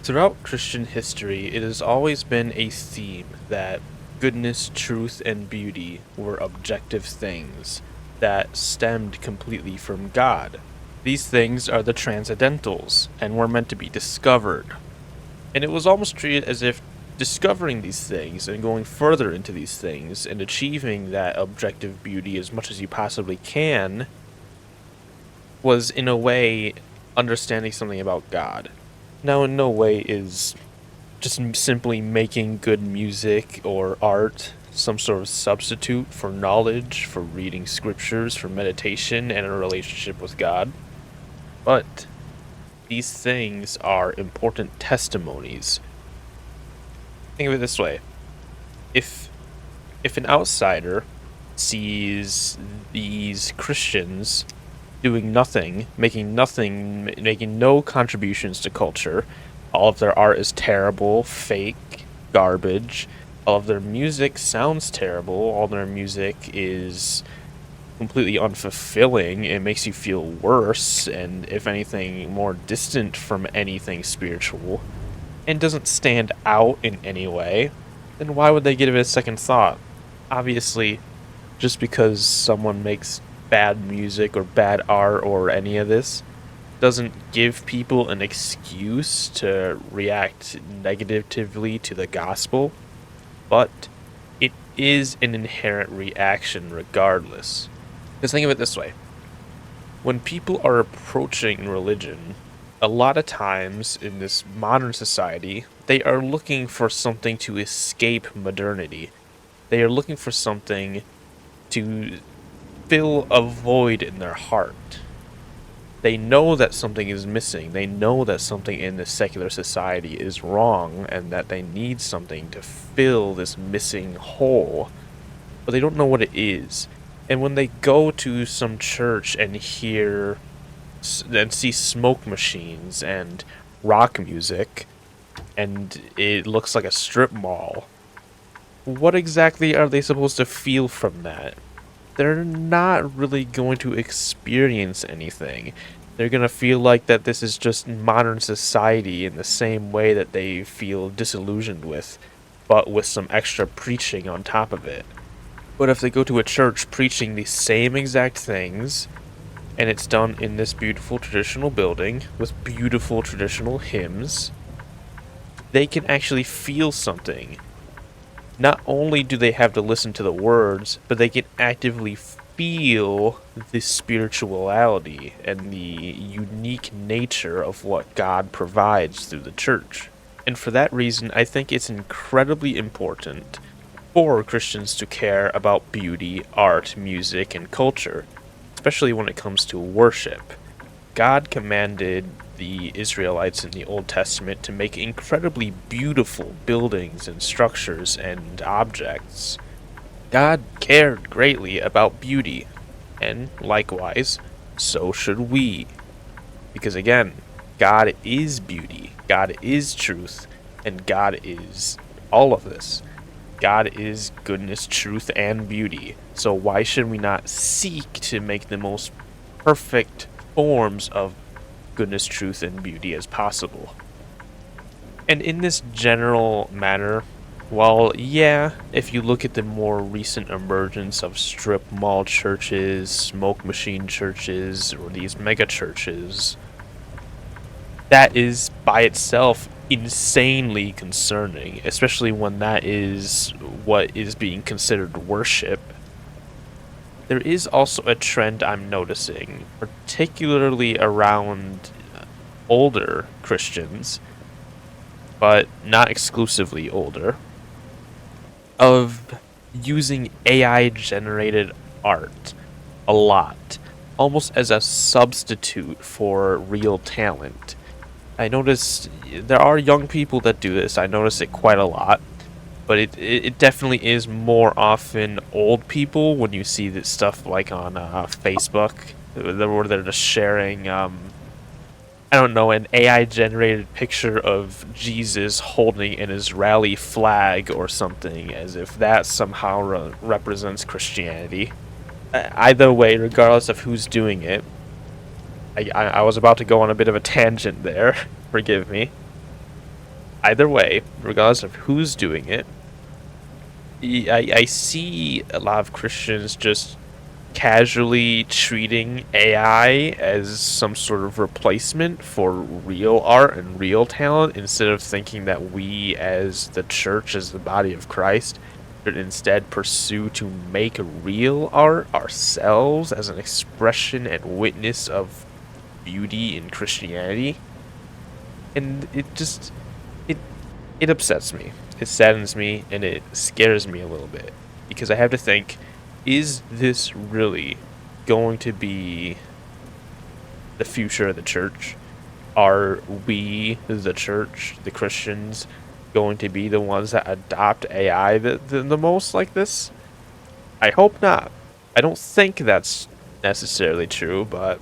Throughout Christian history, it has always been a theme that goodness, truth, and beauty were objective things that stemmed completely from God. These things are the transcendentals and were meant to be discovered. And it was almost treated as if discovering these things and going further into these things and achieving that objective beauty as much as you possibly can was, in a way, understanding something about God. Now, in no way is just simply making good music or art some sort of substitute for knowledge, for reading scriptures, for meditation, and a relationship with God. But these things are important testimonies. Think of it this way. If an outsider sees these Christians doing nothing, making no contributions to culture, all of their art is terrible, fake, garbage, all of their music sounds terrible, all their music is completely unfulfilling, it makes you feel worse, and if anything, more distant from anything spiritual, and doesn't stand out in any way, then why would they give it a second thought? Obviously, just because someone makes bad music or bad art or any of this doesn't give people an excuse to react negatively to the gospel, but it is an inherent reaction regardless. Because think of it this way. When people are approaching religion, a lot of times in this modern society, they are looking for something to escape modernity. They are looking for something to fill a void in their heart. They know that something is missing. They know that something in this secular society is wrong and that they need something to fill this missing hole, but they don't know what it is. And when they go to some church and hear and see smoke machines and rock music and it looks like a strip mall, what exactly are they supposed to feel from that? They're not really going to experience anything. They're going to feel like that this is just modern society in the same way that they feel disillusioned with, but with some extra preaching on top of it. But if they go to a church preaching the same exact things, and it's done in this beautiful traditional building with beautiful traditional hymns, they can actually feel something. Not only do they have to listen to the words, but they can actively feel the spirituality and the unique nature of what God provides through the church. And for that reason, I think it's incredibly important for Christians to care about beauty, art, music, and culture, especially when it comes to worship. God commanded the Israelites in the Old Testament to make incredibly beautiful buildings and structures and objects. God cared greatly about beauty, and likewise, so should we. Because again, God is beauty, God is truth, and God is all of this. God is goodness, truth, and beauty. So why should we not seek to make the most perfect forms of goodness, truth, and beauty as possible? And in this general manner, while, yeah, if you look at the more recent emergence of strip mall churches, smoke machine churches, or these mega churches, that is by itself insanely concerning, especially when that is what is being considered worship. There is also a trend I'm noticing, particularly around older Christians, but not exclusively older, of using AI generated art a lot, almost as a substitute for real talent. I notice there are young people that do this. I notice it quite a lot, but it definitely is more often old people when you see this stuff like on Facebook, where they're just sharing I don't know, an AI generated picture of Jesus holding an Israeli flag or something, as if that somehow represents Christianity. Either way, regardless of who's doing it, I was about to go on a bit of a tangent there. Forgive me. Either way, regardless of who's doing it, I see a lot of Christians just casually treating AI as some sort of replacement for real art and real talent instead of thinking that we as the church, as the body of Christ, should instead pursue to make real art ourselves as an expression and witness of beauty in Christianity. And it it upsets me. It saddens me and it scares me a little bit because I have to think, is this really going to be the future of the church? Are we, the church, the Christians, going to be the ones that adopt AI the most like this? I hope not. I don't think that's necessarily true, but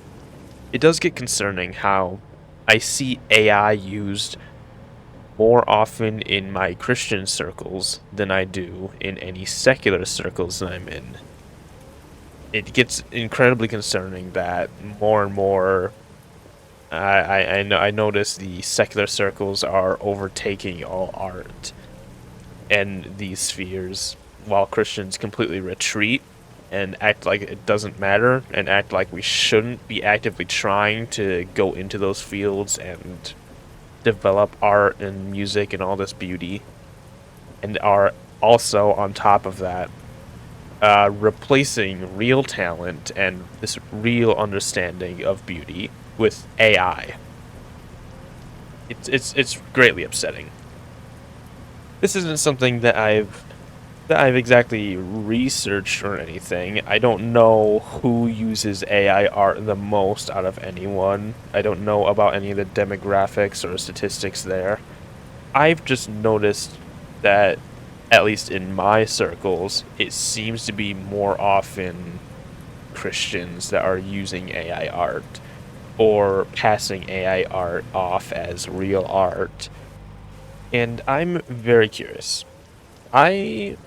it does get concerning how I see AI used more often in my Christian circles than I do in any secular circles that I'm in. It gets incredibly concerning that more and more I notice the secular circles are overtaking all art and these spheres while Christians completely retreat and act like it doesn't matter and act like we shouldn't be actively trying to go into those fields and develop art and music and all this beauty, and are also on top of that replacing real talent and this real understanding of beauty with AI. It's greatly upsetting. This isn't something that I've exactly researched or anything. I don't know who uses AI art the most out of anyone. I don't know about any of the demographics or statistics there. I've just noticed that, at least in my circles, it seems to be more often Christians that are using AI art or passing AI art off as real art. And I'm very curious. I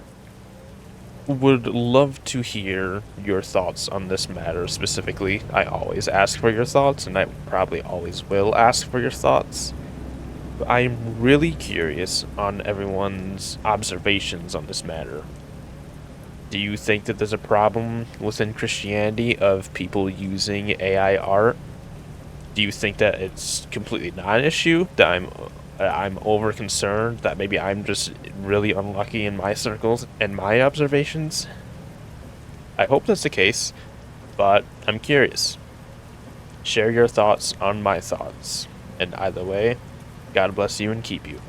would love to hear your thoughts on this matter specifically. I always ask for your thoughts, and I probably always will ask for your thoughts. But I'm really curious on everyone's observations on this matter. Do you think that there's a problem within Christianity of people using AI art? Do you think that it's completely not an issue? That I'm over concerned? That maybe I'm just really unlucky in my circles and my observations? I hope that's the case, but I'm curious. Share your thoughts on my thoughts. And either way, God bless you and keep you.